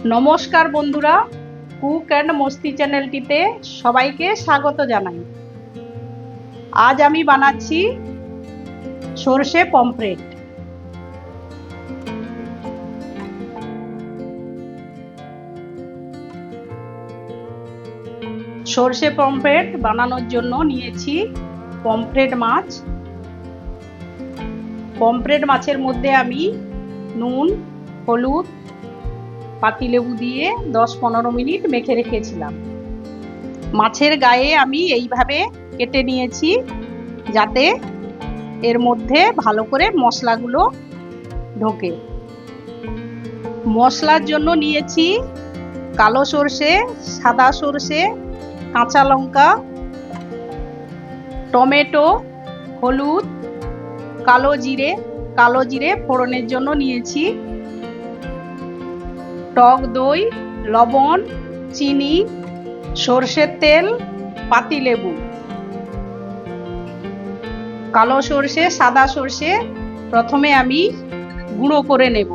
নমস্কার বন্ধুরা, cook and মস্তি চ্যানেলটিতে সবাইকে স্বাগত জানাই। আজ আমি বানাচ্ছি সরষে পমফ্রেট। সরষে পমফ্রেট বানানোর জন্য নিয়েছি পমফ্রেট মাছ। পমফ্রেট মাছের মধ্যে আমি নুন, হলুদ, পাতিলেবু দিয়ে 10-15 মিনিট মেখে রেখেছিলাম। মাছের গায়ে আমি এইভাবে কেটে নিয়েছি যাতে এর মধ্যে ভালো করে মশলাগুলো ঢোকে। মশলার জন্য নিয়েছি কালো সরষে, সাদা সরষে, কাঁচা লঙ্কা, টমেটো, হলুদ, কালো জিরে ফোড়নের জন্য নিয়েছি, টক দই, লবণ, চিনি, সরষের তেল, পাতিলেবু। কালো সরষে, সাদা সরষে প্রথমে আমি গুঁড়ো করে নেব।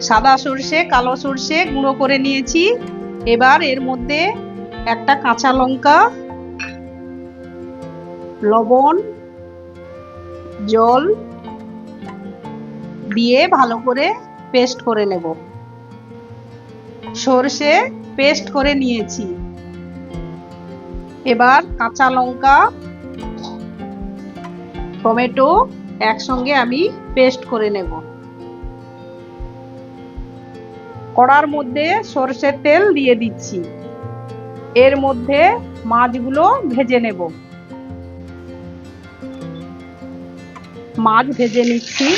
সাদা সরষে, কালো সরষে গুঁড়ো করে নিয়েছি। এবার এর মধ্যে একটা কাঁচা লঙ্কা, লবণ, জল দিয়ে ভালো করে পেস্ট করে নেব। সরষে পেস্ট করে নিয়েছি। এবার কাঁচা লঙ্কা, টমেটো একসঙ্গে আমি পেস্ট করে নেব। কড়ার মধ্যে সরষের তেল দিয়ে দিচ্ছি। এর মধ্যে মাছগুলো ভেজে নেব। মাছ ভেজে নিচ্ছি।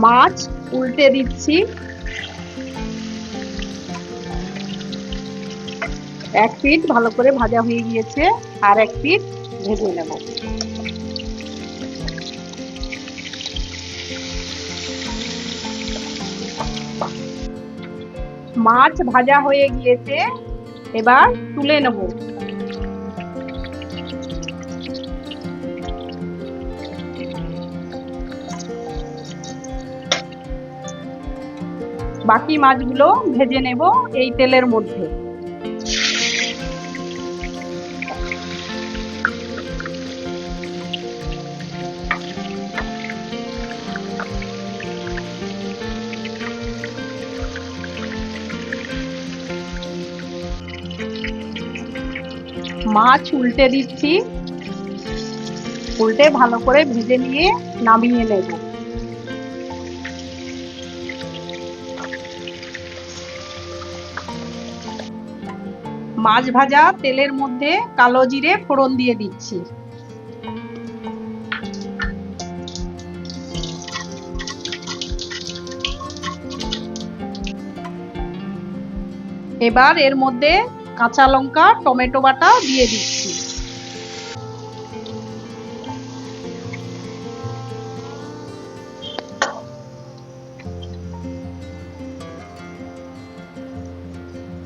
মাছ উল্টে দিচ্ছি। এক পিঠ ভালো করে ভাজা হয়ে গিয়েছে, আর এক পিঠ ভেজে নেব। মাছ ভাজা হয়ে গিয়েছে, এবার তুলে নেব। বাকি মাছগুলো ভেজে নেব এই তেলের মধ্যে। মাছ উল্টে দিচ্ছি। উল্টে ভালো করে ভেজে নিয়ে নামিয়ে নেব। মাছ ভাজা তেলের মধ্যে কালো জিরে ফোড়ন দিয়ে দিচ্ছি। এবার এর মধ্যে কাঁচা লঙ্কা, টমেটো বাটা দিয়ে দিচ্ছি।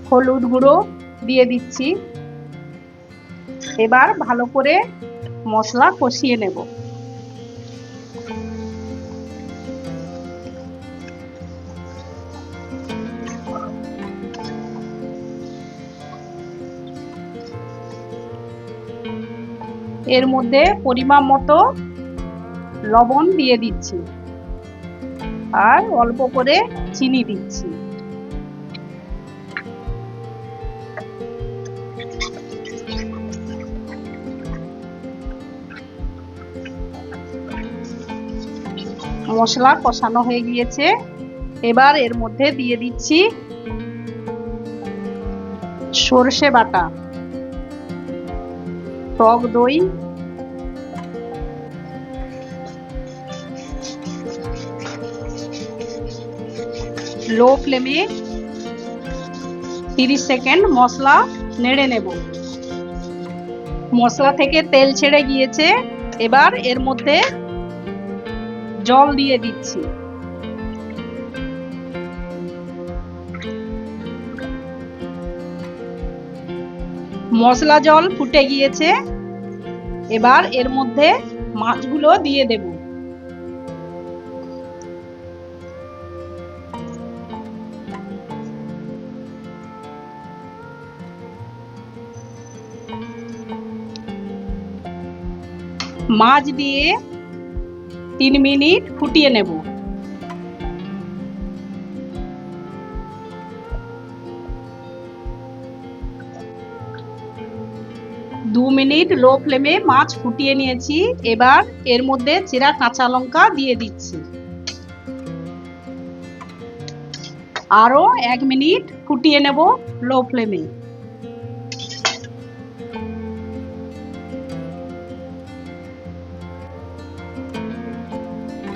হলুদ গুঁড়ো দিয়ে দিচ্ছি। এবার ভালো করে মশলা কষিয়ে নেব। এর মধ্যে পরিমাণ মতো লবণ দিয়ে দিচ্ছি, আর অল্প করে চিনি দিচ্ছি। মশলা কষানো হয়ে গিয়েছে। এবার এর মধ্যে দিয়ে দিচ্ছি সরষে বাটা, টক দই, লো ফ্লেমে 30 সেকেন্ড মশলা নেড়ে নেব। মশলা থেকে তেল ছেড়ে গিয়েছে। এবার এর মধ্যে জল দিয়ে দিচ্ছি। মশলা জল ফুটে গিয়েছে, এবার এর মধ্যে মাছগুলো দিয়ে দেব। মাছ দিয়ে 3 মিনিট ফুটিয়ে নেব। 2 মিনিট লো ফ্লেমে মাছ ফুটিয়ে নিয়েছি। এবার এর মধ্যে চেরা কাঁচা লঙ্কা দিয়ে দিচ্ছি। আরো 1 মিনিট ফুটিয়ে নেব লো ফ্লেমে।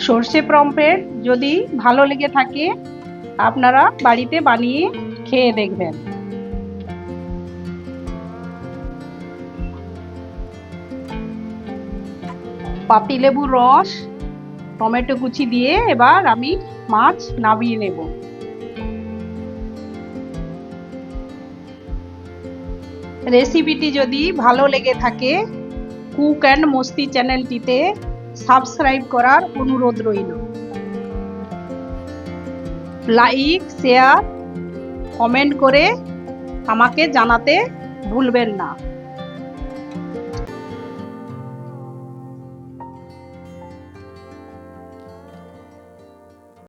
সর্ষে পমফ্রেট যদি ভালো লেগে থাকে আপনারা বাড়িতে বানিয়ে খেয়ে দেখবেন। পাতিলেবুর রস, টমেটো কুচি দিয়ে এবার আমি মাছ নামিয়ে নেব। রেসিপিটি যদি ভালো লেগে থাকে কুক অ্যান্ড মস্তি চ্যানেলটিতে সাবস্ক্রাইব করার অনুরোধ রইল। লাইক, শেয়ার, কমেন্ট করে আমাকে জানাতে ভুলবেন না।